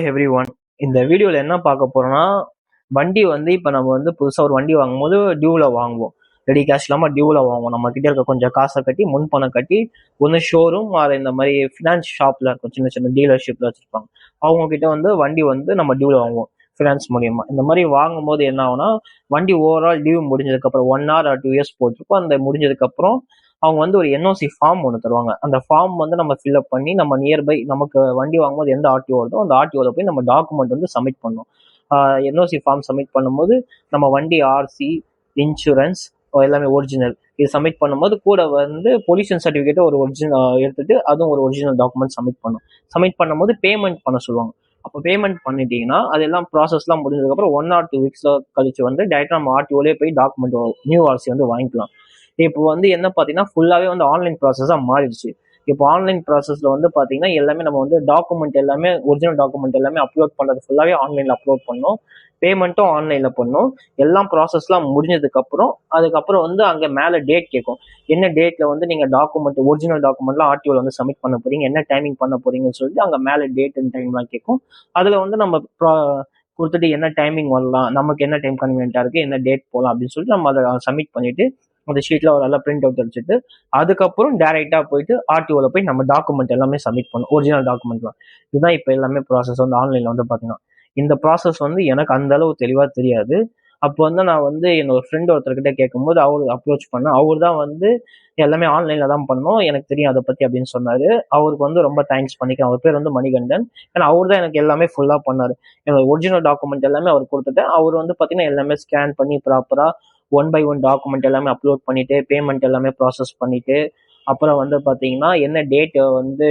Every one. இந்த வீடியோவில் என்ன பார்க்க போறோம்னா, வண்டி வந்து இப்போ நம்ம வந்து புதுசாக ஒரு வண்டி வாங்கும்போது டியூவில் வாங்குவோம். ரெடி கேஷ் இல்லாமல் டியூவில் வாங்குவோம். நம்ம கிட்ட இருக்க கொஞ்சம் காசை கட்டி முன் பணம் கட்டி ஒன்று ஷோரூம் அதை இந்த மாதிரி ஃபினான்ஸ் ஷாப்பில் இருக்கும், சின்ன சின்ன டீலர்ஷிப்பில் வச்சுருப்பாங்க. அவங்க கிட்ட வந்து வண்டி வந்து நம்ம டியூவில் வாங்குவோம் ஃபினான்ஸ் மூலியமா. இந்த மாதிரி வாங்கும்போது என்ன ஆகும்னா, வண்டி ஓவரால் டியூ முடிஞ்சதுக்கப்புறம் 1 or 2 years போட்டிருப்போம். அந்த முடிஞ்சதுக்கப்புறம் அவங்க வந்து ஒரு என்ஓசி ஃபார்ம் ஒன்று தருவாங்க. அந்த ஃபார்ம் வந்து நம்ம ஃபில்அப் பண்ணி நம்ம நியர்பை நமக்கு வண்டி வாங்கும்போது எந்த ஆர்டிஓ வருதோ அந்த ஆர்டிஓவில் போய் நம்ம டாக்குமெண்ட் வந்து சப்மிட் பண்ணணும். என்ஓசி ஃபார்ம் சப்மிட் பண்ணும்போது நம்ம வண்டி ஆர்சி, இன்சூரன்ஸ் எல்லாமே ஒரிஜினல் இது சப்மிட் பண்ணும்போது கூட வந்து பொல்யூஷன் சர்டிஃபிகேட் ஒரு ஒரிஜினல் எடுத்துட்டு அதுவும் ஒரு ஒரிஜினல் டாக்குமெண்ட் சப்மிட் பண்ணும். சப்மிட் பண்ணும்போது பேமெண்ட் பண்ண சொல்லுவாங்க. அப்போ பேமெண்ட் பண்ணிட்டீங்கன்னா அதெல்லாம் ப்ராசஸ்லாம் முடிஞ்சதுக்கப்புறம் 1 or 2 weeks கழிச்சு வந்து டேரக்டாக நம்ம ஆர்டிஓலேயே போய் டாக்குமெண்ட் நியூ ஆர்சி வந்து வாங்கிக்கலாம். இப்போ வந்து என்ன பார்த்தீங்கன்னா ஃபுல்லாகவே வந்து ஆன்லைன் ப்ராசஸாக மாறிடுச்சு. இப்போ ஆன்லைன் ப்ராசஸில் வந்து பார்த்தீங்கன்னா எல்லாமே நம்ம வந்து டாக்குமெண்ட் எல்லாமே ஒரிஜினல் டாக்குமெண்ட் எல்லாமே அப்லோட் பண்ணுறது ஃபுல்லாகவே ஆன்லைனில் அப்லோட் பண்ணோம். பேமெண்ட்டும் ஆன்லைனில் பண்ணோம். எல்லாம் ப்ராசஸ்லாம் முடிஞ்சதுக்கப்புறம் அதுக்கப்புறம் வந்து அங்கே மேலே டேட் கேட்கும். என்ன டேட்டில் வந்து நீங்கள் டாக்குமெண்ட் ஒரிஜினல் டாக்குமெண்ட்லாம் ஆர்டிஓவில் வந்து சப்மிட் பண்ண போறீங்க, என்ன டைமிங் பண்ண போறீங்கன்னு சொல்லிட்டு அங்கே மேலே டேட் அண்ட் டைம்லாம் கேட்கும். அதில் வந்து நம்ம கொடுத்துட்டு என்ன டைமிங் வரலாம், நமக்கு என்ன டைம் கன்வீனியன்ட்டாக இருக்குது, என்ன டேட் போகலாம் அப்படின்னு சொல்லிட்டு நம்ம அதை சப்மிட் பண்ணிட்டு அந்த ஷீட்ல ஒரு நல்லா பிரிண்ட் அவுட் அடிச்சுட்டு அதுக்கப்புறம் டைரக்டா போயிட்டு ஆர்டிஓல போய் நம்ம டாக்குமெண்ட் எல்லாமே சப்மிட் பண்ணும், ஒரிஜினல் டாக்குமெண்ட்லாம். இதுதான் இப்போ எல்லாமே ப்ராசஸ் வந்து ஆன்லைன்ல வந்து பாத்தீங்கன்னா. இந்த ப்ராசஸ் வந்து எனக்கு அந்த அளவு தெளிவா தெரியாது. அப்போ வந்து நான் வந்து என்னோட ஃப்ரெண்ட் ஒருத்தர்கிட்ட கேட்கும்போது அவரு அப்ரோச் பண்ணேன். அவர் தான் வந்து எல்லாமே ஆன்லைன்ல தான் பண்ணோம், எனக்கு தெரியும் அதை பத்தி அப்படின்னு சொன்னாரு. அவருக்கு வந்து ரொம்ப தேங்க்ஸ் பண்ணிக்கிறேன். அவர் பேர் வந்து மணிகண்டன். ஏன்னா அவர் தான் எனக்கு எல்லாமே ஃபுல்லா பண்ணாரு. என்னோட ஒரிஜினல் டாக்குமெண்ட் எல்லாமே அவர் கொடுத்துட்டேன். அவர் வந்து பாத்தீங்கன்னா எல்லாமே ஸ்கேன் பண்ணி ப்ராப்பரா 1 by 1 டாக்குமெண்ட் எல்லாமே அப்லோட் பண்ணிட்டு பேமெண்ட் எல்லாமே ப்ராசஸ் பண்ணிட்டு அப்புறம் வந்து பாத்தீங்கன்னா என்ன டேட் வந்து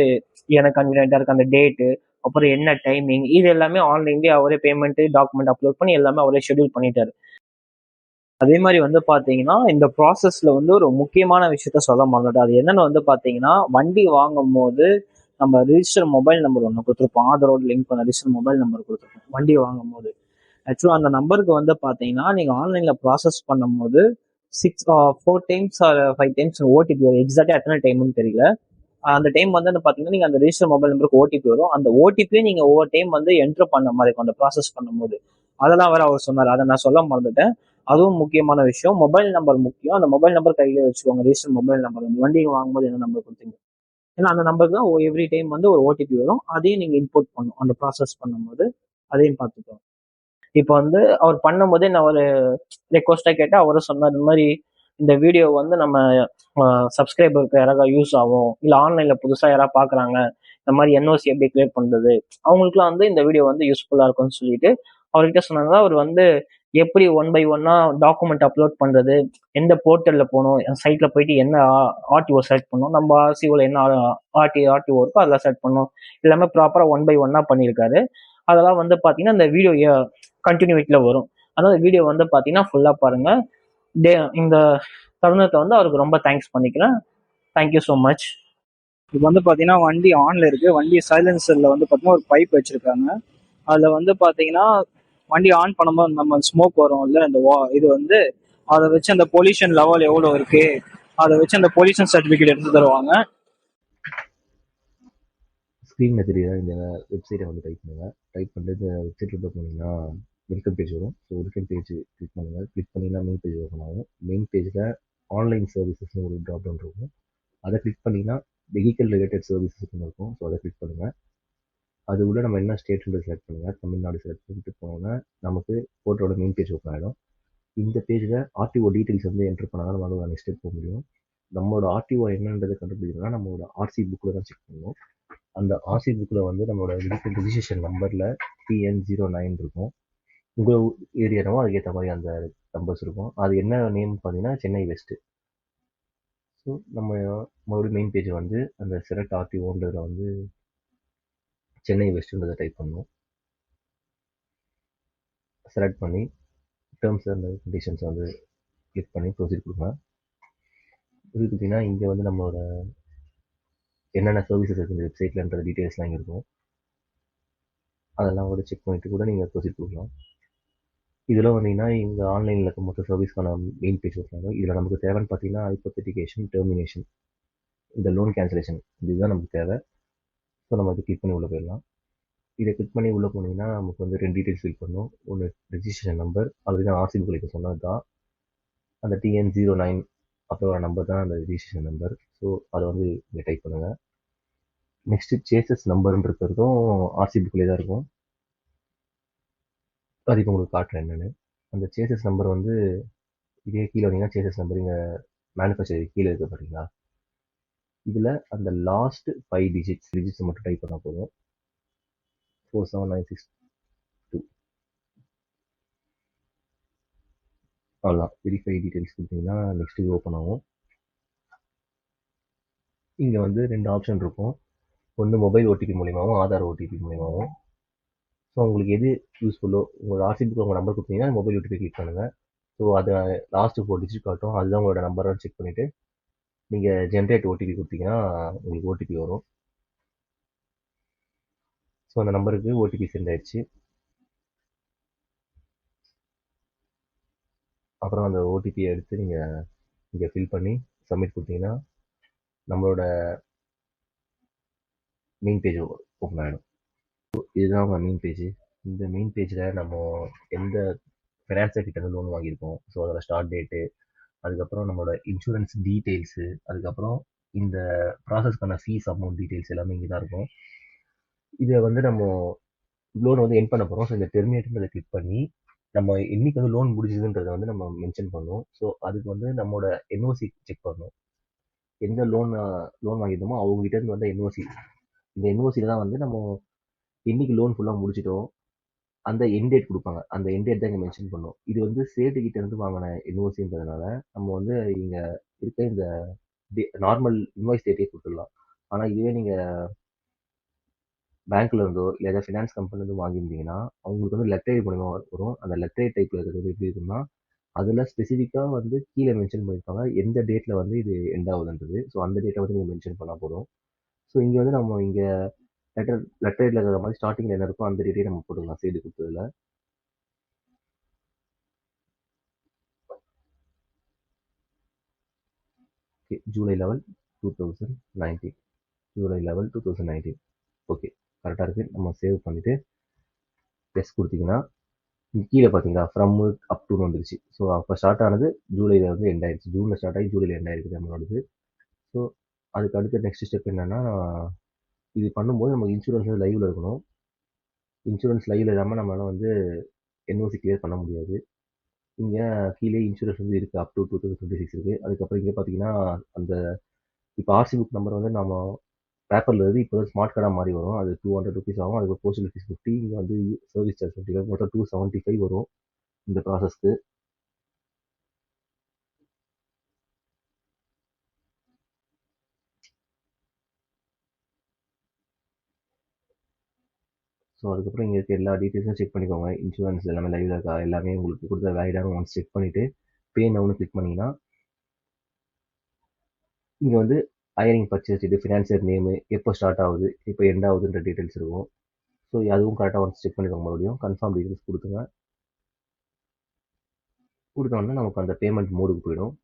எனக்கு கன்வீனியன்டா இருக்கு அந்த டேட்டு, அப்புறம் என்ன டைமிங், இது எல்லாமே ஆன்லைன்லயே அவரே பேமெண்ட் டாக்குமெண்ட் அப்லோட் பண்ணி எல்லாமே அவரே ஷெட்யூல் பண்ணிட்டாரு. அதே மாதிரி வந்து பாத்தீங்கன்னா இந்த ப்ராசஸ்ல வந்து ஒரு முக்கியமான விஷயத்த சொல்ல மறந்துட்டேன். அது என்னன்னு வந்து பாத்தீங்கன்னா வண்டி வாங்கும் போது நம்ம ரிஜிஸ்டர் மொபைல் நம்பர் ஒன்று கொடுத்துருப்போம், ஆதாரோட லிங்க் பண்ண ரிஜிஸ்டர் மொபைல் நம்பர் கொடுத்துருப்போம் வண்டி வாங்கும் போது. ஆக்சுவலாக அந்த நம்பருக்கு வந்து பார்த்தீங்கன்னா நீங்கள் ஆன்லைனில் ப்ராசஸ் பண்ணும்போது 4 times or 5 times ஓடிபி வரும். எக்ஸாக்டாக எத்தனை டைம்னு தெரியல. அந்த டைம் வந்து பார்த்தீங்கன்னா நீங்கள் அந்த ரிஜிஸ்டர் மொபைல் நம்பருக்கு ஓடிபி வரும். அந்த ஓடிபியை நீங்கள் ஒவ்வொரு டைம் வந்து என்ட்ரு பண்ண மாதிரி இருக்கும் அந்த ப்ராசஸ் பண்ணும்போது. அதெல்லாம் வேற அவர் சொன்னார், அதை நான் சொல்ல மறந்துட்டேன். அதுவும் முக்கியமான விஷயம். மொபைல் நம்பர் முக்கியம். அந்த மொபைல் நம்பர் கையிலே வச்சுக்கோங்க, ரிஜிஸ்டர் மொபைல் நம்பர். வண்டி வாங்கும்போது என்ன நம்பர் கொடுத்தீங்க, ஏன்னா அந்த நம்பருக்கு தான் எவ்ரி டைம் வந்து ஒரு ஓடிபி வரும். அதையும் நீங்கள் இன்புட் பண்ணும் அந்த ப்ராசஸ் பண்ணும்போது. அதையும் பார்த்துக்கோங்க. இப்போ வந்து அவர் பண்ணும்போதே நான் ஒரு ரெக்வஸ்டா கேட்டேன். அவரும் சொன்னார் இந்த மாதிரி இந்த வீடியோ வந்து நம்ம சப்ஸ்கிரைபருக்கு யாராவது யூஸ் ஆகும், இல்லை ஆன்லைன்ல புதுசா யாராவது பாக்குறாங்க இந்த மாதிரி என்ஓசி எப்படி கிளியர் பண்றது, அவங்களுக்குலாம் வந்து இந்த வீடியோ வந்து யூஸ்ஃபுல்லா இருக்கும்னு சொல்லிட்டு அவர்கிட்ட சொன்னாங்க. அவர் வந்து எப்படி 1 by 1 டாக்குமெண்ட் அப்லோட் பண்றது, எந்த போர்ட்டல்ல போகணும், சைட்ல போயிட்டு என்ன ஆர்டிஓ செலக்ட் பண்ணணும், நம்ம ஆர்சிஓல என்ன ஆர்டிஓ இருக்கோ அதெல்லாம் செலக்ட் பண்ணணும், எல்லாமே ப்ராப்பரா 1 by 1 பண்ணியிருக்காரு. அதெல்லாம் வந்து பாத்தீங்கன்னா இந்த வீடியோ கண்டினியூட்டில வரும். அதாவது வீடியோ வந்து பாத்தீங்கன்னா ஃபுல்லா பாருங்க. இந்த தருணத்தை வந்து அவருக்கு ரொம்ப தேங்க்ஸ் பண்ணிக்கிறேன். Thank you so much. இப்போ வந்து பாத்தீங்கன்னா வண்டி ஆன்ல இருக்கு. வண்டி சைலன்சர்ல வந்து பாத்தீங்கன்னா ஒரு பைப் வச்சிருக்காங்க. அதுல வந்து பாத்தீங்கன்னா வண்டி ஆன் பண்ணும்போது நம்ம ஸ்மோக் வரும் இல்ல, அந்த இது வந்து அதை வச்சு அந்த பொல்யூஷன் லெவல் எவ்வளவு இருக்கு அதை வச்சு அந்த பொல்யூஷன் சர்டிபிகேட் எடுத்து தருவாங்க. ஸ்க்ரீனில் தெரியுதா, இந்த வெப்சைட்டை வந்து டைப் பண்ணுங்கள். டைப் பண்ணிட்டு இந்த வெப்சைட்டில் போனீங்கன்னா வெல்கம் பேஜ் வரும். ஸோ வெல்கம் பேஜ் கிளிக் பண்ணுங்கள். கிளிக் பண்ணிங்கன்னா மெயின் பேஜ் ஓப்பன் ஆகும். மெயின் பேஜில் ஆன்லைன் சர்வீசஸ்னு ஒரு ட்ராப் டவுன் இருக்கும். அதை கிளிக் பண்ணிங்கன்னா வெஹிக்கல் ரிலேட்டட் சர்வீசஸ்னு இருக்கும். ஸோ அதை கிளிக் பண்ணுங்கள். அது உள்ள நம்ம என்ன ஸ்டேட்ன்றது செலக்ட் பண்ணுங்கள். தமிழ்நாடு செலக்ட் பண்ணிட்டு போனோன்னா நமக்கு போர்ட்டலோட மெயின் பேஜ் ஓப்பன் ஆகிடும். இந்த பேஜில் ஆர்டிஓ டீட்டெயில்ஸ் வந்து என்ட்ரு பண்ணால் தான் நம்மளால நெக்ஸ்ட் ஸ்டெப் போக முடியும். நம்மளோட ஆர்டிஓ என்னன்றதை கண்டுபிடிக்கணும்னா நம்மளோட ஆர்சி புக்கில் தான் செக் பண்ணணும். அந்த ஆர்சி புக்கில் வந்து நம்மளோட வெஹிக்கல் ரிஜிஸ்ட்ரேஷன் நம்பரில் PN09 இருக்கும். உங்கள் ஏரியானவோ அதுக்கேற்ற மாதிரி அந்த நம்பர்ஸ் இருக்கும். அது என்ன நேம் பார்த்தீங்கன்னா சென்னை வெஸ்ட்டு. ஸோ நம்ம மறுபடியும் மெயின் பேஜ் வந்து அந்த செலக்ட் ஆர்டிஓன்றதில் வந்து சென்னை வெஸ்ட்டுன்றதை டைப் பண்ணணும். செலக்ட் பண்ணி டேர்ம்ஸ் அண்ட் கண்டிஷன்ஸ் வந்து கிளிக் பண்ணி ப்ரொசீட் கொடுங்க. இது பார்த்தீங்கன்னா இங்கே வந்து நம்மளோட என்னென்ன சர்வீசஸ் இருக்குது இந்த வெப்சைட்லன்ற டீட்டெயில்ஸ்லாம் இங்கே இருக்கும். அதெல்லாம் கூட செக் பண்ணிட்டு கூட நீங்கள் ப்ரொசீட் கொடுக்கலாம். இதில் வந்தீங்கன்னா இங்கே ஆன்லைனில் இருக்க மொத்த சர்வீஸ்க்கான மெயின் பேஜ் வச்சுருக்காங்க. இதில் நமக்கு தேவைன்னு பார்த்தீங்கன்னா ஹைப்போதெட்டிகேஷன், டெர்மினேஷன், இந்த லோன் கேன்சலேஷன் இதுதான் நமக்கு தேவை. ஸோ நம்ம அது கிளிக் பண்ணி உள்ள போயிடலாம். இதை கிளிக் பண்ணி உள்ளே போனீங்கன்னா நமக்கு வந்து 2 டீட்டெயில்ஸ் ஃபில் பண்ணணும். ஒன்று ரெஜிஸ்ட்ரேஷன் நம்பர், ஆல்ரெடி நான் ஆர்சிபி புக் சொன்னது தான். அந்த TN09 அப்புறம் நம்பர் தான் அந்த ரெஜிஸ்ட்ரேஷன் நம்பர். ஸோ அதை வந்து இங்கே டைப் பண்ணுங்கள். நெக்ஸ்ட்டு சேசஸ் நம்பர்ன்றதும் ஆர்சிபி புக்லேயே தான் இருக்கும். அது இப்போ உங்களுக்கு காட்டுறேன் என்னென்னு. அந்த சேசஸ் நம்பர் வந்து இதே கீழே வந்தீங்கன்னா சேசஸ் நம்பர் இங்கே மேனுஃபேக்சர் கீழே இருக்க பார்த்தீங்களா, இதில் அந்த லாஸ்ட் 5 டிஜிட்ஸ் மட்டும் டைப் பண்ணால் போதும். 47962. அவ்வளோதான். வெரிஃபை டீட்டெயில்ஸ் கொடுத்தீங்கன்னா நெக்ஸ்ட் இது ஓப்பன் ஆகும். இங்கே வந்து 2 ஆப்ஷன் இருக்கும். ஒன்று மொபைல் ஓடிபி மூலியமாகவும் ஆதார் ஓடிபி மூலியமாகவும். ஸோ உங்களுக்கு எது யூஸ்ஃபுல்லோ, உங்களோட ஆர்சிபிக்கு உங்கள் நம்பர் கொடுத்தீங்கன்னா மொபைல் ஓடிபி கிளிக் பண்ணுங்கள். ஸோ அதை லாஸ்ட் 4 டிஜிட் காட்டும், அதுதான் உங்களோட நம்பரை செக் பண்ணிவிட்டு நீங்கள் ஜென்ரேட் ஓடிபி கொடுத்தீங்கன்னா உங்களுக்கு ஓடிபி வரும். ஸோ அந்த நம்பருக்கு ஓடிபி சென்ட் ஆயிடுச்சு. அப்புறம் அந்த ஓடிபியை எடுத்து நீங்கள் இங்கே ஃபில் பண்ணி சப்மிட் கொடுத்தீங்கன்னா நம்மளோட மெயின் பேஜ் ஓப்பன் ஆகிடும். இதுதான் உங்கள் மெயின் பேஜ். இந்த மெயின் பேஜில் நம்ம எந்த ஃபினான்சர் கிட்ட லோன் வாங்கியிருக்கோம், ஸோ அதோட ஸ்டார்ட் டேட்டு, அதுக்கப்புறம் நம்மளோட இன்சூரன்ஸ் டீட்டெயில்ஸு, அதுக்கப்புறம் இந்த ப்ராசஸ்க்கான ஃபீஸ் அமௌண்ட் டீட்டெயில்ஸ் எல்லாமே இங்கே தான் இருக்கும். இதை வந்து நம்ம லோன் வந்து என் பண்ண போகிறோம். ஸோ இந்த டெர்மினேட்ன்றதை கிளிக் பண்ணி நம்ம என்னைக்கு வந்து லோன் முடிஞ்சதுன்றதை வந்து நம்ம மென்ஷன் பண்ணணும். ஸோ அதுக்கு வந்து நம்மளோட என்ஓசி செக் பண்ணணும். எந்த லோன் வாங்கியிருந்தோமோ அவங்ககிட்ட இருந்து வந்த என்ஓசி, இந்த என்ஓசியில் தான் வந்து நம்ம என்னைக்கு லோன் ஃபுல்லாக முடிச்சிட்டோம் அந்த எண்ட் டேட் கொடுப்பாங்க. அந்த எண்ட் டேட் தான் இங்கே மென்ஷன் பண்ணும். இது வந்து சேட்டு கிட்ட இருந்து வாங்கின என்ஓசின்றதுனால நம்ம வந்து இங்கே இருக்க இந்த நார்மல் இன்வாய்ஸ் டேட்டே கொடுத்துடலாம். ஆனால் இதுவே நீங்கள் பேங்க்ல இருந்தோ இல்லை ஏதாவது ஃபினான்ஸ் கம்பெனிலேருந்து வாங்கியிருந்தீங்கன்னா அவங்களுக்கு வந்து லெட்டர் மூலிமா வரும். அந்த லெட்டர் டைப்பில் இருக்கிறது எப்படி இருக்குன்னா, அதில் ஸ்பெசிஃபிக்காக வந்து கீழே மென்ஷன் பண்ணியிருப்பாங்க எந்த டேட்டில் வந்து இது எண்ட் ஆகுதுன்றது. ஸோ அந்த டேட்டை வந்து நீங்கள் மென்ஷன் பண்ணால் போதும். ஸோ இங்கே வந்து நம்ம இங்கே லெட்டரில் இருக்கிற மாதிரி ஸ்டார்டிங்கில் என்ன இருக்கோ அந்த டேட்டையே நம்ம போட்டுக்கலாம் சேடு கொடுத்ததில். ஓகே, ஜூலை 11, 2019. ஜூலை 11, 2019. ஓகே, கரெக்டாக இருக்குது. நம்ம சேவ் பண்ணிவிட்டு டெஸ்ட் கொடுத்தீங்கன்னா கீழே பார்த்தீங்களா ஃப்ரம் அப் டு வந்துருச்சு. ஸோ அப்போ ஸ்டார்ட் ஆனது ஜூலையில் வந்து எண்ட் ஆயிடுச்சு. ஜூனில் ஸ்டார்ட் ஆகி ஜூலையில் எண்ட் ஆயிருக்கு நம்மளோடது. ஸோ அதுக்கு அடுத்த நெக்ஸ்ட் ஸ்டெப் என்னென்னா, இது பண்ணும்போது நமக்கு இன்சூரன்ஸ் வந்து லைவில் இருக்கணும். இன்சூரன்ஸ் லைவில் இல்லாமல் நம்மளால் வந்து என்ஓசி கிளியர் பண்ண முடியாது. இங்கே கீழே இன்சூரன்ஸ் வந்து இருக்குது, அப் டு 2026 இருக்குது. அதுக்கப்புறம் இங்கே பார்த்தீங்கன்னா அந்த இப்போ ஆர்சி புக் நம்பர் வந்து நம்ம பேப்பரில் இருந்து இப்போ ஸ்மார்ட் கார்டாக மாறி வரும். அது 200 ருபீஸ் ஆகும். அதுக்கு போஸ்டல் ஃபீஸ் 50. இங்கே வந்து சர்வீஸ் சார்ஜ் 55, மொத்தம் 275 வரும் இந்த ப்ராசஸ்க்கு. ஸோ அதுக்கப்புறம் இங்கே இருக்க எல்லா டீட்டெயில்ஸும் செக் பண்ணிக்கோங்க. இன்சூரன்ஸ் எல்லாமே லைவ்ல இருக்கா, எல்லாமே உங்களுக்கு கொடுத்த வேலிடான ஒன்ஸ் செக் பண்ணிவிட்டு பே நவுன்னு கிளிக் பண்ணிங்கன்னா இங்கே வந்து ஹையரிங் பர்ச்சேஸ் டீட்டு, ஃபினான்சியர் நேமு, எப்போ ஸ்டார்ட் ஆகுது, எப்போ எண்ட் ஆகுதுன்ற டீட்டெயில்ஸ் இருக்கும். ஸோ அதுவும் கரெக்டாக ஒன்ஸ் செக் பண்ணிக்கோங்க. மறுபடியும் கன்ஃபார்ம் டீட்டெயில்ஸ் கொடுத்துங்க. கொடுத்தோன்னா நமக்கு அந்த பேமெண்ட் மோடுக்கு போயிடும்.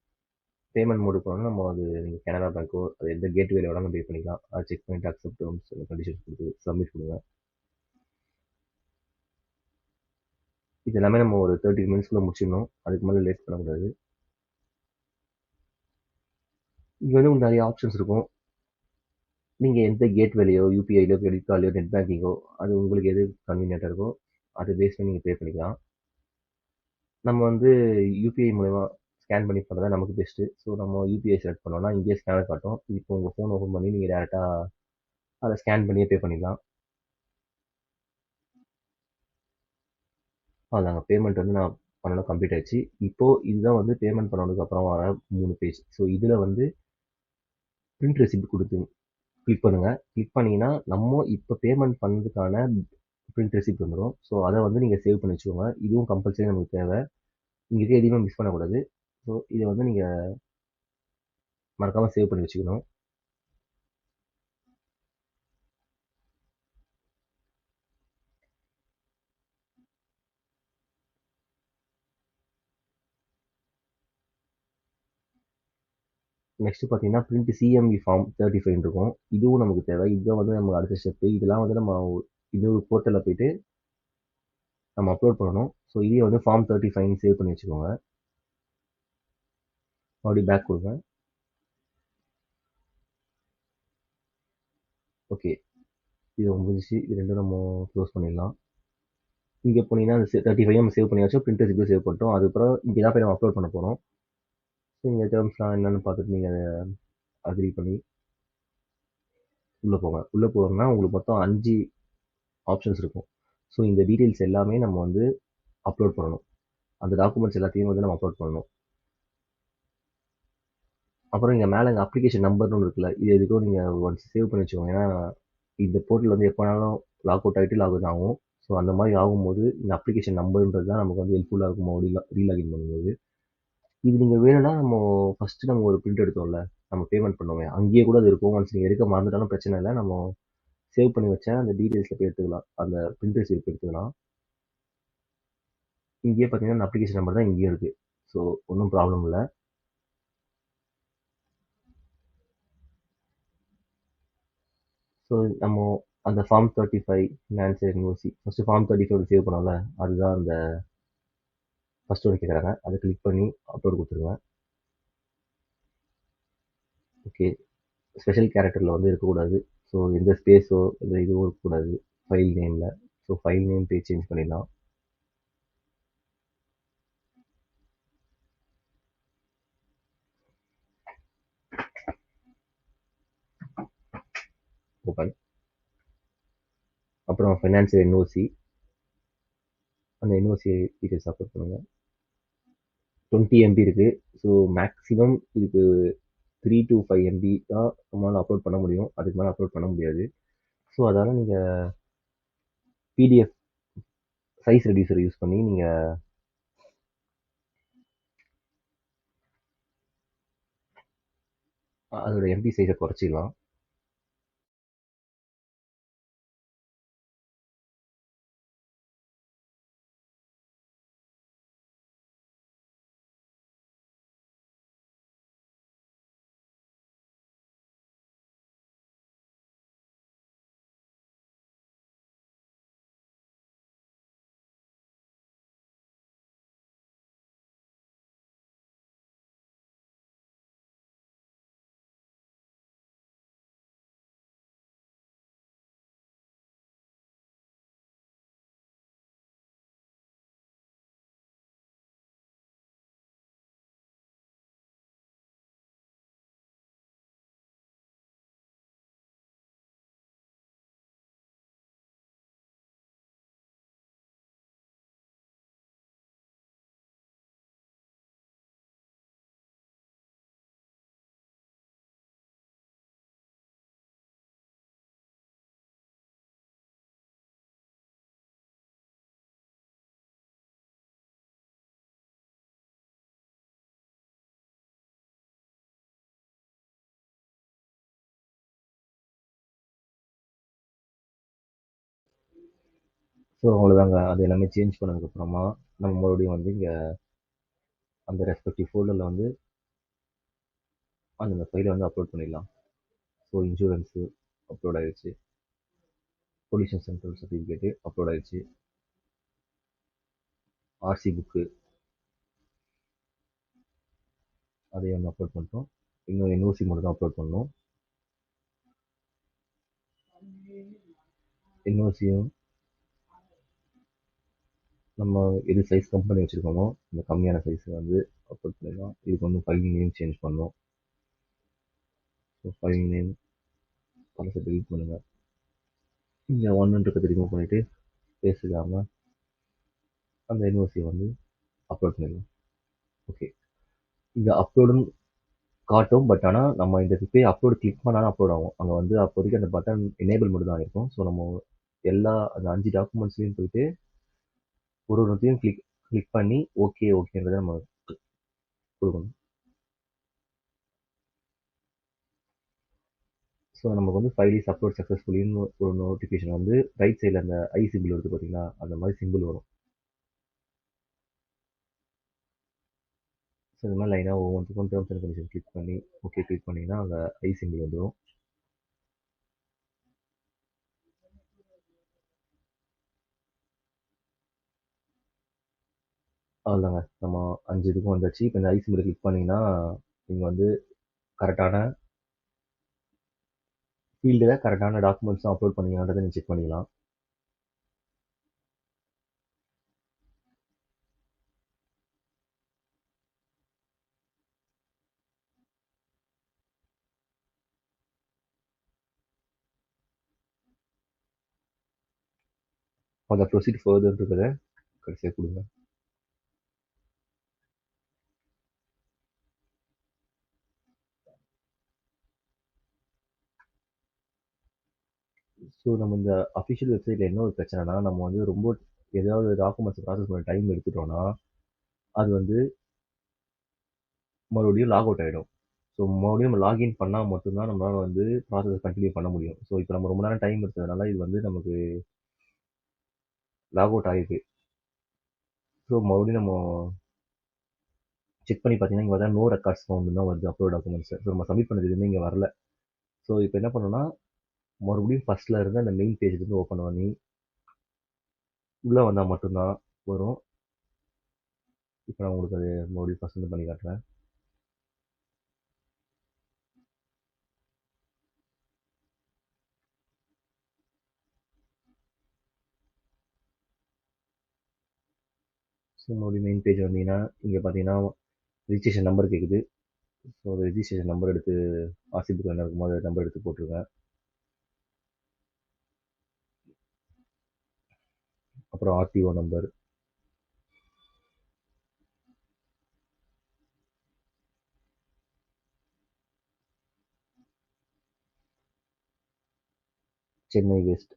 பேமெண்ட் மோடுக்கு போனோம்னா நம்ம அது நீங்கள் கனரா பேங்க்கோ அது எந்த கேட்வேல வேணாலும் பே பண்ணிக்கலாம். அதை செக் பண்ணிவிட்டு அக்செப்ட் டேர்ம்ஸ் கண்டிஷன்ஸ் கொடுத்து சப்மிட் கொடுங்க. இது எல்லாமே நம்ம ஒரு 30 மினிட்ஸ்க்குள்ளே முடிச்சிடணும். அதுக்கு மேலே லேட் பண்ணக்கூடாது. இங்கே வந்து உங்களுக்கு நிறைய ஆப்ஷன்ஸ் இருக்கும். நீங்கள் எந்த கேட்வேலையோ யூபிஐலையோ கிரெடிட் கார்ட்லையோ நெட் பேங்கிங்கோ அது உங்களுக்கு எது கன்வீனியண்ட்டாக இருக்கோ அதை பேஸ் பண்ணி நீங்கள் பே பண்ணிக்கலாம். நம்ம வந்து யூபிஐ மூலமா ஸ்கேன் பண்ணி பண்ணுறது நமக்கு பெஸ்ட்டு. ஸோ நம்ம யூபிஐ செலக்ட் பண்ணோம்னா இங்கேயே ஸ்கேனர் காட்டும். இப்போ உங்கள் ஃபோன் ஓப்பன் பண்ணி நீங்கள் டேரெக்டாக அதை ஸ்கேன் பண்ணியே பே பண்ணிக்கலாம். அதாங்க பேமெண்ட் வந்து நான் பண்ணணும், கம்ப்ளீட் ஆயிடுச்சு. இப்போது இதுதான் வந்து பேமெண்ட் பண்ணதுக்கு அப்புறம் வர 3 பேஜ். ஸோ இதில் வந்து பிரிண்ட் ரெசிப்ட் கொடுத்து கிளிக் பண்ணுங்கள். கிளிக் பண்ணிங்கன்னா நம்ம இப்போ பேமெண்ட் பண்ணதுக்கான பிரிண்ட் ரெசிப்ட் வந்துடும். ஸோ அதை வந்து நீங்கள் சேவ் பண்ணி வச்சுக்கோங்க. இதுவும் கம்பல்சரி நமக்கு தேவை. இங்கே எதையுமே மிஸ் பண்ணக்கூடாது. ஸோ இதை வந்து நீங்கள் மறக்காமல் சேவ் பண்ணி வச்சுக்கணும். நெக்ஸ்ட் பார்த்தீங்கன்னா பிரிண்ட் சிஎம்வி ஃபார்ம் 35 இருக்கும். இதுவும் நமக்கு தேவை. இதுதான் வந்து நம்ம அடுத்த ஸ்டெப்பு. இதெல்லாம் வந்து நம்ம இன்னொரு போர்ட்டலில் போயிட்டு நம்ம அப்லோட் பண்ணணும். ஸோ இதே வந்து ஃபார்ம் 35 சேவ் பண்ணி வச்சுக்கோங்க. மறுபடியும் பேக் கொடுங்க. ஓகே, இது முடிஞ்சிச்சு. இது ரெண்டும் நம்ம க்ளோஸ் பண்ணிடலாம். இங்கே போனீங்கன்னா அந்த 35 நம்ம சேவ் பண்ணியாச்சும், பிரிண்டர்ஸ் இப்படி சேவ் பண்ணிட்டோம். அதுக்கப்புறம் இங்கே தான் போய் நம்ம அப்லோட் பண்ண போகிறோம். ஸோ இங்கே டேர்ம்ஸ்லாம் என்னென்னு பார்த்துட்டு நீங்கள் அதை அக்ரி பண்ணி உள்ளே போங்க. உள்ளே போகிறோம்னா உங்களுக்கு மொத்தம் 5 ஆப்ஷன்ஸ் இருக்கும். ஸோ இந்த டீட்டெயில்ஸ் எல்லாமே நம்ம வந்து அப்லோட் பண்ணணும். அந்த டாக்குமெண்ட்ஸ் எல்லாத்தையும் வந்து நம்ம அப்லோட் பண்ணணும். அப்புறம் இங்கே மேலே இங்கே அப்ளிகேஷன் நம்பர்னு ஒன்று இருக்குல்ல, இது எதுக்கும் நீங்கள் ஒன்ஸ் சேவ் பண்ணி வச்சுக்கோங்க. ஏன்னா இந்த போர்ட்டல் வந்து எப்போனாலும் லாக் அவுட் ஆகிட்டு லாக் அவுட் ஆகும். ஸோ அந்த மாதிரி ஆகும்போது இந்த அப்ளிகேஷன் நம்பர்ன்றது தான் நமக்கு வந்து ஹெல்ப்ஃபுல்லாக இருக்கும் மறுபடியும் ரீலாகின் பண்ணும்போது. இது நீங்கள் வேணும்னா நம்ம ஃபஸ்ட்டு நம்ம ஒரு பிரிண்ட் எடுத்தோம்ல, நம்ம பேமெண்ட் பண்ணுவோமே, அங்கேயே கூட அது இருக்கும். ஒன்ஸ் நீங்கள் எடுக்க மறந்துட்டாலும் பிரச்சனை இல்லை. நம்ம சேவ் பண்ணி வச்சா அந்த டீட்டெயில்ஸில் போய் எடுத்துக்கலாம். அந்த பிரிண்டர் சீட் எடுத்துக்கலாம். இங்கேயே பார்த்தீங்கன்னா அந்த அப்ளிகேஷன் நம்பர் தான் இங்கேயும் இருக்குது. ஸோ ஒன்றும் ப்ராப்ளம் இல்லை. ஸோ நம்ம அந்த form 35 financial NOC first form 35 save பண்ணோம்ல, அதுதான் அந்த ஃபஸ்ட் ஒன்று கேட்குறாங்க. அதை கிளிக் பண்ணி அப்லோட் கொடுத்துருங்க. ஓகே, ஸ்பெஷல் கேரக்டரில் வந்து இருக்கக்கூடாது. ஸோ எந்த ஸ்பேஸோ இந்த இதுவும் இருக்கக்கூடாது ஃபைல் நேமில். So file name page change பண்ணிடலாம். ஓப்பன். அப்புறம் ஃபினான்சியல் என்ஓசி, அந்த என்ஓசி டீட்டெயில்ஸ் அப்லோட் பண்ணுங்கள். 20 MB இருக்குது. ஸோ மேக்ஸிமம் இதுக்கு 3 to 5 MB தான் நம்மளால் அப்லோட் பண்ண முடியும். அதுக்கு மேலே அப்லோட் பண்ண முடியாது. ஸோ அதனால் நீங்கள் பிடிஎஃப் சைஸ் ரெடியூசர் யூஸ் பண்ணி நீங்கள் அதோட எம்பி சைஸை குறைச்சிடலாம். ஸோ அவ்வளோதாங்க. அது எல்லாமே சேஞ்ச் பண்ணதுக்கப்புறமா நம்ம மறுபடியும் வந்து இங்கே அந்த ரெஸ்பெக்டிவ் ஃபோல்டரில் வந்து அந்த ஃபைலை வந்து அப்லோட் பண்ணிடலாம். ஸோ இன்சூரன்ஸு அப்லோட் ஆகிடுச்சு. பொல்யூஷன் சென்ட்ரல் சர்டிஃபிகேட்டு அப்லோட் ஆகிடுச்சு. ஆர்சி புக்கு அதையும் வந்து அப்லோட் பண்ணிட்டோம். இன்னும் என்ஓசி மட்டும் தான் அப்லோட் பண்ணணும். என்ஓசியும் நம்ம எது சைஸ் கம்பெனி வச்சுருக்கோமோ இந்த கம்மியான சைஸ் வந்து அப்லோட் பண்ணிடலாம். இதுக்கு வந்து ஃபைல் நேம் சேஞ்ச் பண்ணணும். ஸோ ஃபைல் நேம் பழசை டெலிட் பண்ணுங்கள். இங்கே 1 ரிமூவ் பண்ணிவிட்டு பேசிக்காமல் அந்த என்ஓசியை வந்து அப்லோட் பண்ணிடலாம். ஓகே, இங்கே அப்லோடுன்னு காட்டும். பட் ஆனால் நம்ம இந்த போய் அப்லோடு கிளிக் பண்ணாலும் அப்லோட் ஆகும். அங்கே வந்து அப்போதைக்கு அந்த பட்டன் எனேபிள் மட்டும் தான் இருக்கும். ஸோ நம்ம எல்லா அந்த 5 டாக்குமெண்ட்ஸ்லையும் போயிட்டு ஒரு ஒருத்தையும் கிளிக் பண்ணி ஓகேன்றதை நம்ம கொடுக்கணும். ஸோ நமக்கு வந்து ஃபைல் இஸ் அப்லோட் சக்ஸஸ்ஃபுல்லின்னு ஒரு நோட்டிஃபிகேஷன் வந்து ரைட் சைடில் அந்த ஐ சிம்பிள் வருது பார்த்தீங்களா, அந்த மாதிரி சிம்பிள் வரும். ஸோ இந்த மாதிரி லைனாக ஒவ்வொன்றுக்கும் டேர்ம்ஸ் அண்ட் கண்டிஷன் கிளிக் பண்ணி ஓகே கிளிக் பண்ணிங்கன்னா அந்த ஐ சிம்பிள் வந்துடும். அவ்வளோதாங்க. நம்ம 5 இதுக்கும் வந்தாச்சு. இப்போ இந்த ஐ சிம்பிள கிளிக் பண்ணீங்கன்னா, நீங்க வந்து கரெக்டான ஃபீல்டுல கரெக்டான டாக்குமெண்ட்ஸும் அப்லோட் பண்ணீங்களான்றத நீங்க செக் பண்ணிக்கலாம். அந்த ப்ரொசீட் ஃபர்தர் இருக்கிறத கடைசியா குடுங்க. ஸோ நம்ம இந்த அஃபிஷியல் வெப்சைட்ல என்ன ஒரு பிரச்சனைனா, நம்ம வந்து ரொம்ப ஏதாவது டாக்குமெண்ட்ஸ் ப்ராசஸ் பண்ண டைம் எடுத்துட்டோம்னா, அது வந்து மறுபடியும் லாக் அவுட் ஆயிடும். ஸோ மறுபடியும் நம்ம லாகின் பண்ணா மட்டும் தான் நம்மளால வந்து ப்ராசஸ கன்டின்யூ பண்ண முடியும். ஸோ இப்போ நம்ம ரொம்ப நேரம் டைம் எடுத்ததுனால இது வந்து நமக்கு லாக் அவுட் ஆயிருக்கு. ஸோ மறுபடியும் நம்ம செக் பண்ணி பார்த்தீங்கன்னா, இங்க பார்த்தா நோ ரெக்கார்ட்ஸ் ஃபவுண்டுன்னு தான் வருது அப்லோட் டாக்குமெண்ட்ஸ். ஸோ நம்ம சப்மிட் பண்ணது எதுவுமே இங்க வரல. ஸோ இப்போ என்ன பண்ணணும்னா, மறுபடியும் ஃபர்ஸ்ட்ல இருந்து அந்த மெயின் பேஜ்ல இருந்து ஓப்பன் பண்ணி உள்ள வந்தா மட்டும் தான் வரும். இப்போ நான் உங்களுக்கு அது மறுபடியும் ஃபர்ஸ்ட்ல இருந்து பண்ணி காட்டுறேன். ஸோ மறுபடியும் மெயின் பேஜ் வந்தீங்கன்னா, இங்க பார்த்தீங்கன்னா ரிஜிஸ்ட்ரேஷன் நம்பர் கேக்குது. ஸோ அந்த ரிஜிஸ்ட்ரேஷன் நம்பர் எடுத்து ஆர்சி புக் என்ன இருக்குமோ அந்த நம்பர் எடுத்து போட்டுருங்க. அப்புறம் RTO number, Chennai west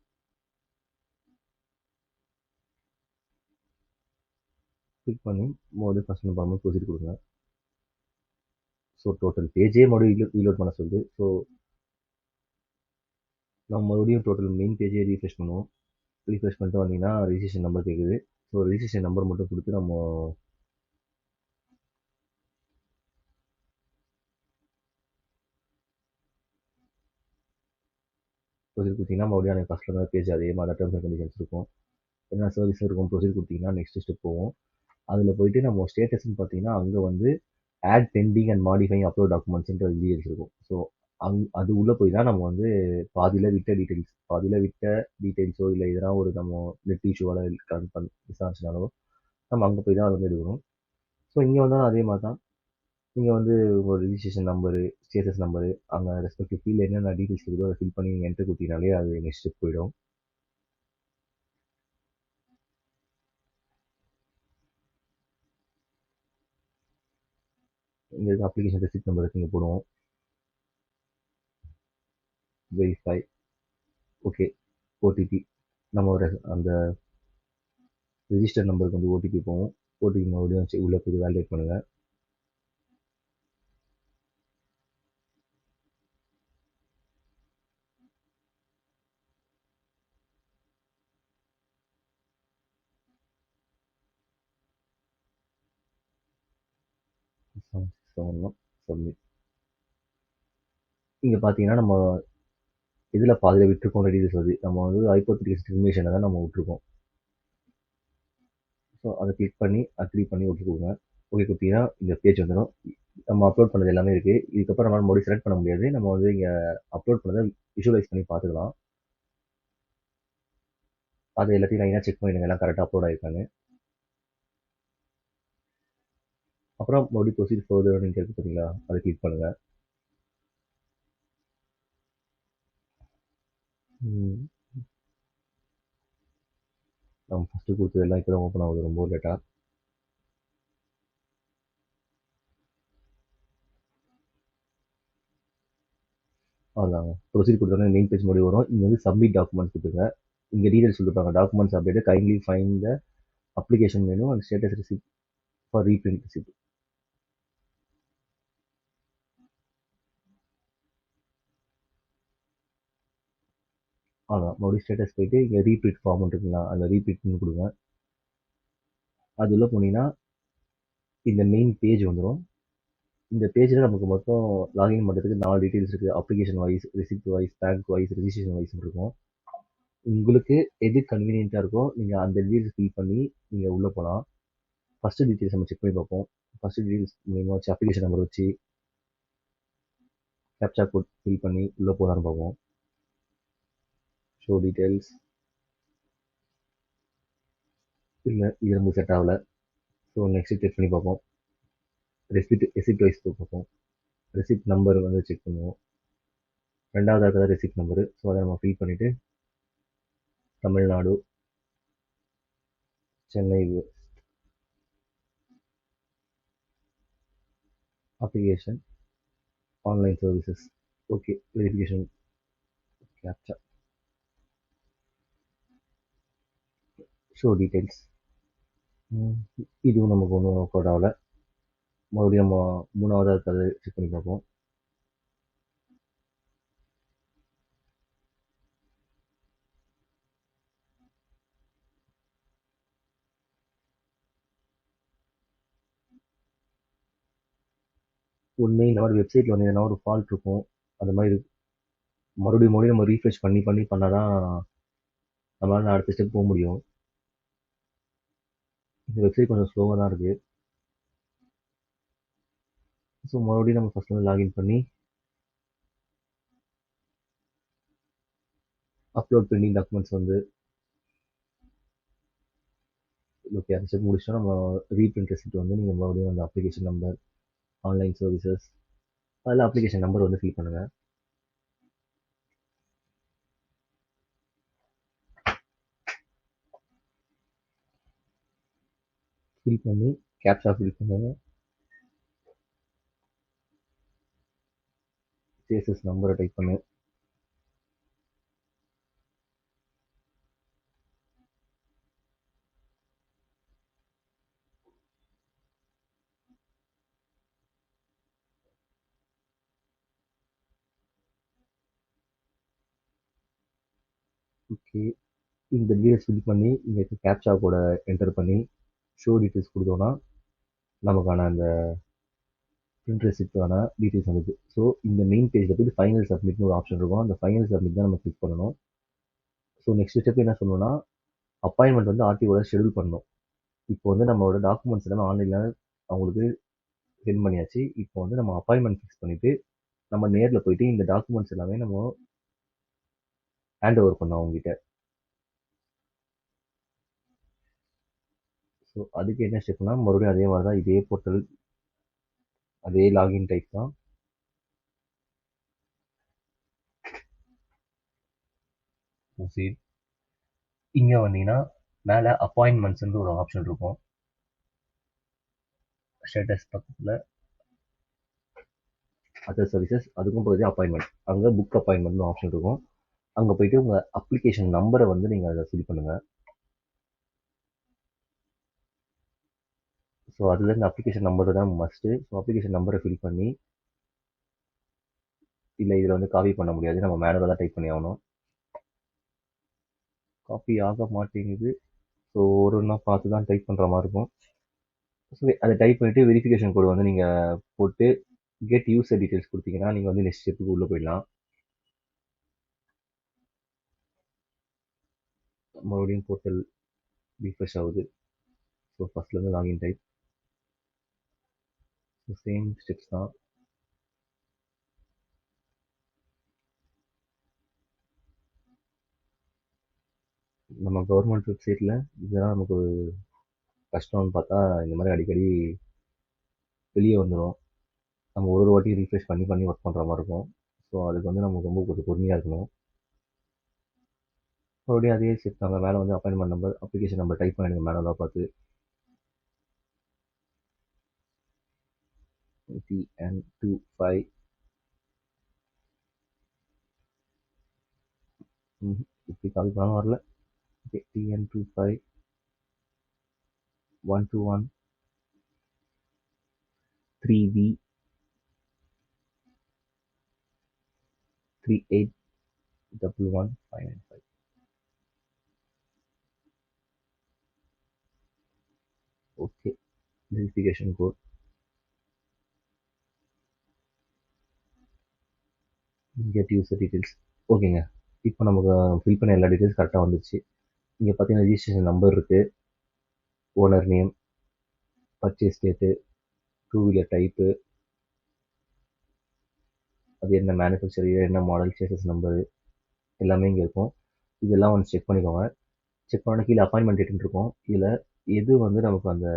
click பண்ணி மறுபடியும் ஃபர்ஸ்ட் நம்ம ப்ரொசீட் கொடுங்க. ஸோ டோட்டல் பேஜே மறுபடியும் ரீலோட் பண்ண சொல்லுது. ஸோ நம்ம மறுபடியும் டோட்டல் மெயின் பேஜே ரீஃப்ரெஷ் பண்ணுவோம். ரீஃப்ரெஷ் பண்ணிட்டு வந்தீங்கன்னா ரிஜிஸ்ட்ரேஷன் நம்பர் கேட்குது. ஸோ ரிஜிஸ்ட்ரேஷன் நம்பர் மட்டும் கொடுத்து நம்ம ப்ரொசீட் கொடுத்தீங்கன்னா மறுபடியும் எனக்கு ஃபஸ்ட்டில் தான் பேஜ் அதே மாதிரி டேர்ம்ஸ் அண்ட் கண்டிஷன்ஸ் இருக்கும். என்ன சர்வீஸ் இருக்கும் ப்ரொசீட் கொடுத்தீங்கன்னா நெக்ஸ்ட் ஸ்டெப் போவோம். அதில் போயிட்டு நம்ம ஸ்டேட்டஸ்ன்னு பார்த்தீங்கன்னா அங்கே வந்து add pending and modifying upload டாக்குமெண்ட்ஸ்ன்ற டீடைல்ஸ் இருக்கும். ஸோ அது உள்ளே போய் தான் நம்ம வந்து பாதியில் விட்ட டீட்டெயில்ஸோ இல்லை எதனா ஒரு நம்ம நெட் இஷ்யூவால் விசாரிச்சினாலோ நம்ம அங்கே போய் தான் அது வந்து எடுக்கணும். ஸோ இங்கே வந்தாலும் அதே மாதிரி தான். நீங்கள் வந்து உங்கள் ரிஜிஸ்ட்ரேஷன் நம்பரு, ஸ்டேட்டஸ் நம்பரு, அங்கே ரெஸ்பெக்டிவ் ஃபீல்டில் என்னென்ன டீட்டெயில்ஸ் இருக்குதோ அதை ஃபில் பண்ணி நீங்கள் என்ட்ரு கொடுத்தீங்கனாலே அது நெக்ஸ்ட் ஸ்டெப் போயிடும். இங்கே இருக்க அப்ளிகேஷன் ரெசிப்ட் நம்பர் இங்கே போடுவோம். Verify, okay, OTP. நம்ம ஒரு அந்த ரிஜிஸ்டர் நம்பருக்கு வந்து ஓடிபி போவோம். ஓடிபி மறுபடியும் உள்ளே போய் வேலிடேட் பண்ணுங்கள். சப்மிட். இங்கே பார்த்தீங்கன்னா நம்ம இதில் பாதியில் விட்டுருக்கோம் டீடைல்ஸ் வருது. நம்ம வந்து ஹைப்போதெட்டிக்கல் டிஸ்கிரிமினேஷனை தான் நம்ம விட்டுருக்கோம். ஸோ அதை கிளிக் பண்ணி அக்ரி பண்ணி ஓகே கொடுங்க. ஓகே கொடுத்தீங்கன்னா இந்த பேஜ் வந்துடும். நம்ம அப்லோட் பண்ணது எல்லாமே இருக்குது. இதுக்கப்புறம் நம்மளால் மறுபடியும் செலக்ட் பண்ண முடியாது. நம்ம வந்து இங்கே அப்லோட் பண்ணதை விஷுவலைஸ் பண்ணி பார்த்துக்கலாம். அது எல்லாத்தையும் லைனாக செக் பண்ணிடுங்க எல்லாம் கரெக்டாக அப்லோட் ஆகிருக்காங்க. அப்புறம் மறுபடியும் ப்ரொசீட் ஃபர்தர்னு இருக்கு பார்த்தீங்களா, அதை கிளிக் பண்ணுங்கள். நம்ம ஃபஸ்ட்டு கொடுத்ததெல்லாம் இப்போ தான் ஓப்பன் ஆகுது ரொம்ப லேட்டாக. அவ்வளோதாங்க. ப்ரொசீட் கொடுத்தோன்னே மெயின் பேஜ் மறுபடியும் வரும். இங்கே வந்து சப்மிட் டாக்குமெண்ட்ஸ் கொடுத்துருங்க. இங்கே டீடைல்ஸ் கொடுத்துருப்பாங்க. Documents update kindly find the application menu and status receipt for reprint receipt. அவ்வளோதான். மறுபடியும் ஸ்டேட்டஸ் போயிட்டு இங்கே ரீப்ரிண்ட் ஃபார்ம் இருக்குங்களா, அந்த ரீப்ரிண்ட்னு கொடுங்க. அது உள்ள போனீங்கன்னா இந்த மெயின் பேஜ் வந்துடும். இந்த பேஜில் நமக்கு மொத்தம் லாகின் பண்ணுறதுக்கு 4 டீட்டெயில்ஸ் இருக்குது. Application wise, receipt wise, bank wise, registration wise இருக்கும். உங்களுக்கு எது கன்வீனியண்ட்டாக இருக்கோ நீங்கள் அந்த டீட்டெயில்ஸ் ஃபில் பண்ணி நீங்கள் உள்ளே போகலாம். ஃபஸ்ட்டு டீட்டெயில்ஸ் நம்ம செக் பண்ணி பார்ப்போம். ஃபஸ்ட்டு டீட்டெயில்ஸ் மூலியமாக வச்சு அப்ளிகேஷன் நம்பர் வச்சு கேப்சா கோட் ஃபில் பண்ணி உள்ளே போதான்னு பார்ப்போம். ஷோ டீட்டெயில்ஸ் இல்லை, இது நமக்கு செட் ஆகலை. ஸோ நெக்ஸ்ட் செக் பண்ணி பார்ப்போம். ரெசிப்ட் வைஸ் பார்ப்போம். ரெசிப்ட் நம்பர் வந்து செக் பண்ணுவோம். ரெண்டாவது இருக்கிற ரெசிப்ட் நம்பரு. ஸோ அதை நம்ம ஃபில் பண்ணிவிட்டு Tamil Nadu, Chennai application online services. Okay, verification captcha show details. இதுவும் நமக்கு ஒன்றும் ஒர்க் அவுட் ஆகலை. மறுபடியும் நம்ம மூணாவதாக இருக்கிறது செக் பண்ணி பார்ப்போம். ஒன்று இந்த மாதிரி வெப்சைட்டில் வந்து எதனா ஒரு ஃபால்ட் இருக்கும். அந்த மாதிரி மறுபடியும் நம்ம ரீஃப்ரெஷ் பண்ணி பண்ணால் தான் நம்மளால் அடுத்த ஸ்டெப் போக முடியும். இந்த வெப்சைட் கொஞ்சம் ஸ்லோவாக தான் இருக்குது. ஸோ மறுபடியும் நம்ம ஃபஸ்ட் வந்து லாகின் பண்ணி அப்லோட் பெண்டிங் டாக்குமெண்ட்ஸ் வந்து ஓகே அந்த ஸ்டெப் முடிச்சுட்டா நம்ம ரீப்ரிண்ட் ரெசிப்ட் வந்து நீங்கள் மறுபடியும் அந்த அப்ளிகேஷன் நம்பர், ஆன்லைன் சர்வீசஸ், அதில் அப்ளிகேஷன் நம்பர் வந்து ஃபில் பண்ணுங்கள். ஃபில் பண்ணி கேப்சா ஃபில் பண்ணுங்கள். சேசஸ் நம்பரை டைப் பண்ணு. ஓகே, இந்த டீடைல்ஸ் ஃபில் பண்ணி இங்கே கேப்சா கூட என்டர் பண்ணி ஷோ டீட்டெயில்ஸ் கொடுத்தோன்னா நமக்கான அந்த பிரிண்ட் ரெசிப்டான டீட்டெயில்ஸ் வந்துது. ஸோ இந்த மெயின் பேஜில் போய்ட்டு ஃபைனல் சப்மிட்னு ஒரு ஆப்ஷன் இருக்கும். அந்த ஃபைனல் சப்மிட் தான் நம்ம கிளிக் பண்ணணும். ஸோ நெக்ஸ்ட் ஸ்டெப் என்ன சொல்லணும்னா, அப்பாயின்மெண்ட் வந்து ஆர்டிஓட ஷெடியூல் பண்ணணும். இப்போ வந்து நம்மளோட டாக்குமெண்ட்ஸ் எல்லாமே ஆன்லைனில் அவங்களுக்கு சென்ட் பண்ணியாச்சு. இப்போ வந்து நம்ம அப்பாயின்மெண்ட் ஃபிக்ஸ் பண்ணிவிட்டு நம்ம நேரில் போயிட்டு இந்த டாக்குமெண்ட்ஸ் எல்லாமே நம்ம ஹேண்ட் ஓவர் பண்ணோம் அவங்ககிட்ட. ஸோ அதுக்கு என்ன ஸ்டெப்னா, மறுபடியும் அதே மாதிரி தான், இதே போர்ட்டல் அதே லாகின் டைப் தான். இங்கே வந்தீங்கன்னா மேலே அப்பாயின்மெண்ட்ஸ்ன்ற ஒரு ஆப்ஷன் இருக்கும். ஸ்டேட்டஸ் பக்கத்தில் அதர் சர்வீசஸ், அதுக்கும் போய் அப்பாயின்மெண்ட், அங்கே புக் அப்பாயின்மெண்ட்னு ஆப்ஷன் இருக்கும். அங்கே போயிட்டு உங்கள் அப்ளிகேஷன் நம்பரை வந்து நீங்கள் அதை ஃபில் பண்ணுங்கள். ஸோ அதில் இந்த அப்ளிகேஷன் நம்பர் தான் மஸ்ட்டு. ஸோ அப்ளிகேஷன் நம்பரை ஃபில் பண்ணி, இல்லை இதில் வந்து காப்பி பண்ண முடியாது, நம்ம மேனுவலாக தான் டைப் பண்ணி ஆகணும். காப்பி ஆக மாட்டேங்குது. ஸோ ஒரு ஒன்றா பார்த்து தான் டைப் பண்ணுற மாதிரி இருக்கும். ஸோ அதை டைப் பண்ணிவிட்டு வெரிஃபிகேஷன் கோடு வந்து நீங்கள் போட்டு கெட் யூசர் டீட்டெயில்ஸ் கொடுத்தீங்கன்னா நீங்கள் வந்து நெக்ஸ்ட் ஸ்டெப்புக்கு உள்ளே போயிடலாம். மறுபடியும் போர்ட்டல் ரீஃப்ரெஷ் ஆகுது. ஸோ ஃபஸ்ட்லேருந்து login type. So same steps தான். நம்ம கவர்மெண்ட் வெப்சைட்டில் இதெல்லாம் நமக்கு கஷ்டம்னு பார்த்தா இந்த மாதிரி அடிக்கடி வெளியே வந்துடும். நம்ம ஒரு வாட்டி ரீஃப்ரெஷ் பண்ணி ஒர்க் பண்ணுற மாதிரி இருக்கும். ஸோ அதுக்கு வந்து நம்ம ரொம்ப கொஞ்சம் பொறுமையாக இருக்கணும். மறுபடியும் அதே ஸ்டெப் தாங்க. மேலே வந்து appointment number, application number type பண்ணிடுங்க மேனுவலாக பார்த்து. TN25 இப்படி கால் பண்ணாலும் வரல. Okay, TN25 121 3B 3811 okay, verification code, get user details. ஓகேங்க, இப்போ நமக்கு ஃபில் பண்ண எல்லா டீட்டெயில்ஸ் கரெக்டாக வந்துச்சு. இங்கே பார்த்தீங்கன்னா ரிஜிஸ்ட்ரேஷன் நம்பர் இருக்குது, owner name, purchase date, two wheeler type, அது என்ன மேனுஃபேக்சர், என்ன மாடல், சேசஸ் நம்பரு எல்லாமே இங்கே இருக்கும். இதெல்லாம் வந்து செக் பண்ணிக்கோங்க. செக் பண்ண கீழே அப்பாயின்மெண்ட் டேட்னு இருக்கும். இதில் எது வந்து நமக்கு அந்த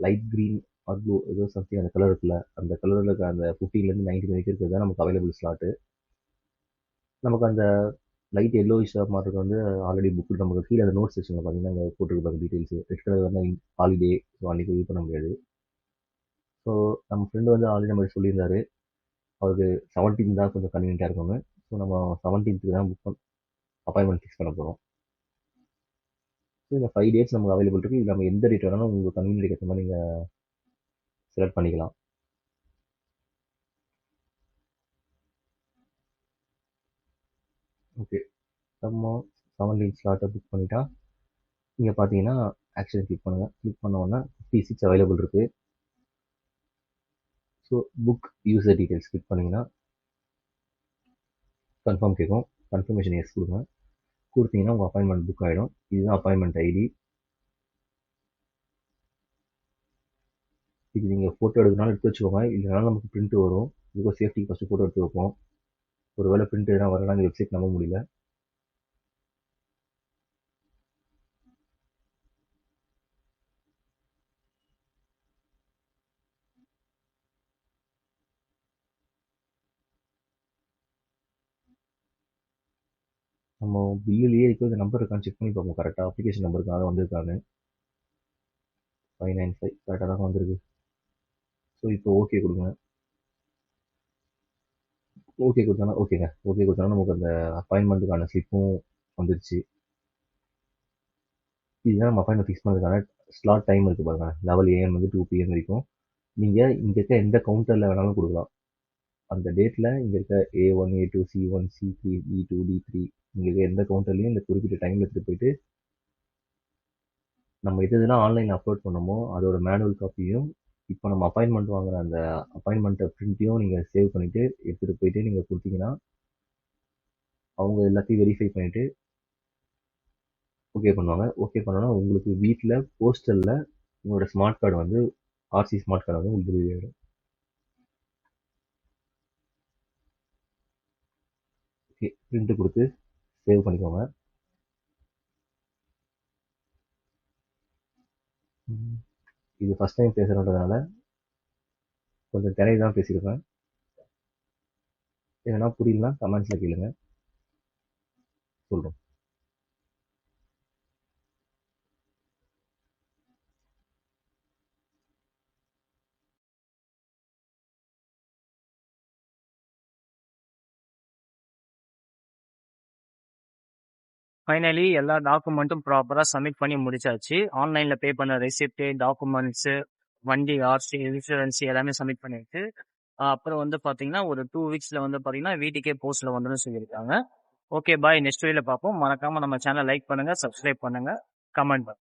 லைட் க்ரீன் ஆர் ப்ளூ ஏதோ சம்திங் அந்த கலர் இருக்குல்ல, அந்த கலரில் இருக்க அந்த 15லேருந்து 90 வரைக்கும் இருக்கிறது தான் நமக்கு அவைலபிள் ஸ்லாட்டு. நமக்கு அந்த லைட் எல்லோயிஷாக மாட்டுறது வந்து ஆல்ரெடி புக்கு. நமக்கு கீழே அந்த நோட் செக்ஷனில் பார்த்தீங்கன்னா அங்கே போட்டுருப்பாங்க டீட்டெயில்ஸு. ரெட் கலர் வந்து ஹாலிடே, ஸோ அன்றைக்கி இது பண்ண முடியாது. ஸோ நம்ம ஃப்ரெண்டு வந்து ஆல்ரெடி நம்ம சொல்லியிருந்தாரு, அவருக்கு 17 தான் கொஞ்சம் கன்வீனியண்ட்டாக இருக்கும்னு. ஸோ நம்ம 17க்கு தான் அப்பாயின்மெண்ட் ஃபிக்ஸ் பண்ண போகிறோம். ஸோ இந்த 5 டேட்ஸ் நமக்கு அவைலபிள் இருக்குது. இது நம்ம எந்த டேட் வேணாலும் உங்களுக்கு கன்வீனியன்ட் ஏற்ற மாதிரி நீங்கள் செலக்ட் பண்ணிக்கலாம். ஓகே, நம்ம 17 ஸ்லாட்டை புக் பண்ணிட்டா இங்கே பார்த்தீங்கன்னா ஆக்ஷன் கிளிக் பண்ணுங்கள். கிளிக் பண்ண உடனே 50 சீட்ஸ் அவைலபிள் இருக்குது. So book user details click பண்ணிங்கன்னா கன்ஃபார்ம் கேட்கும். கன்ஃபர்மேஷன் எஸ் கொடுங்க. கொடுத்தீங்கன்னா உங்கள் அப்பாயின்மெண்ட் புக் ஆகிடும். இதுதான் அப்பாயின்மெண்ட் ஐடி. இது நீங்கள் ஃபோட்டோ எடுக்கனாலும் எடுத்து வச்சுக்கோங்க. இல்லைனாலும் நமக்கு பிரிண்ட் வரும். இதுக்கு சேஃப்டிக்கு ஃபஸ்ட்டு ஃபோட்டோ எடுத்து வைப்போம். ஒரு வேளை பிரிண்ட் எதனா வரலாம், இந்த வெப்சைட் நம்ப முடியல. நம்ம பில்லுலேயே இப்போ இந்த நம்பர் இருக்கான்னு செக் பண்ணி பார்ப்போம். கரெக்டாக அப்ளிகேஷன் நம்பருக்காக வந்திருக்கான்னு. 595 கரெக்டாக தான் வந்திருக்கு. ஸோ இப்போ ஓகே கொடுங்க. ஓகே கொடுத்தானா ஓகேங்க. ஓகே கொடுத்தானா நமக்கு அந்த அப்பாயின்மெண்ட்டுக்கான ஸ்லிப்பும் வந்துருச்சு. இதுதான் நம்ம அப்பாயின்மெண்ட் ஃபிக்ஸ் பண்ணுறதுக்கான ஸ்லாட் டைம் இருக்குது பாருங்க. 11 AM வந்து 2 PM வரைக்கும். நீங்கள் இங்கே இருக்க எந்த கவுண்டரில் வேணாலும் கொடுக்கலாம். அந்த டேட்டில் இங்கே இருக்க A1, A2, C1, C3, D2, D3 இங்கே இருக்க எந்த கவுண்டர்லையும் இந்த குறிப்பிட்ட டைமில் எடுத்துகிட்டு போயிட்டு நம்ம எதுலாம் ஆன்லைனில் அப்லோட் பண்ணமோ அதோட மேனுவல் காப்பியும் இப்போ நம்ம அப்பாயின்மெண்ட் வாங்குற அந்த அப்பாயின்மெண்ட்டை பிரிண்ட்டையும் நீங்கள் சேவ் பண்ணிவிட்டு எடுத்துகிட்டு போயிட்டு நீங்கள் கொடுத்தீங்கன்னா அவங்க எல்லாத்தையும் வெரிஃபை பண்ணிவிட்டு ஓகே பண்ணுவாங்க. ஓகே பண்ணோன்னா உங்களுக்கு வீட்டில் போஸ்டலில் உங்களோட ஸ்மார்ட் கார்டு வந்து RC ஸ்மார்ட் கார்டு வந்து உங்களுக்கு டெலிவரி ஆகிடும். ஓகே, பிரிண்ட்டு கொடுத்து சேவ் பண்ணிக்கோங்க. இது ஃபஸ்ட் டைம் பேசுகிறன்றதுனால கொஞ்சம் திரை தான் பேசியிருப்பேன். எதனா புரியலனா கமெண்ட்ஸில் கேளுங்க, சொல்கிறோம். ஃபைனலி எல்லா டாக்குமெண்ட்டும் ப்ராப்பராக சப்மிட் பண்ணி முடிச்சாச்சு. ஆன்லைனில் பே பண்ண ரெசிப்ட்டு, டாக்குமெண்ட்ஸு, வண்டி ஆர்சி, இன்சூரன்ஸ் எல்லாமே சப்மிட் பண்ணிட்டு அப்புறம் வந்து பார்த்தீங்கன்னா ஒரு 2 வீக்ஸில் வந்து பார்த்தீங்கன்னா வீட்டுக்கே போஸ்ட்டில் வந்துடும் சொல்லியிருக்காங்க. ஓகே பாய், நெக்ஸ்ட் வீடியோவில் பார்ப்போம். மறக்காமல் நம்ம சேனலை லைக் பண்ணுங்கள், சப்ஸ்கிரைப் பண்ணுங்கள், கமெண்ட் பண்ணுங்கள்.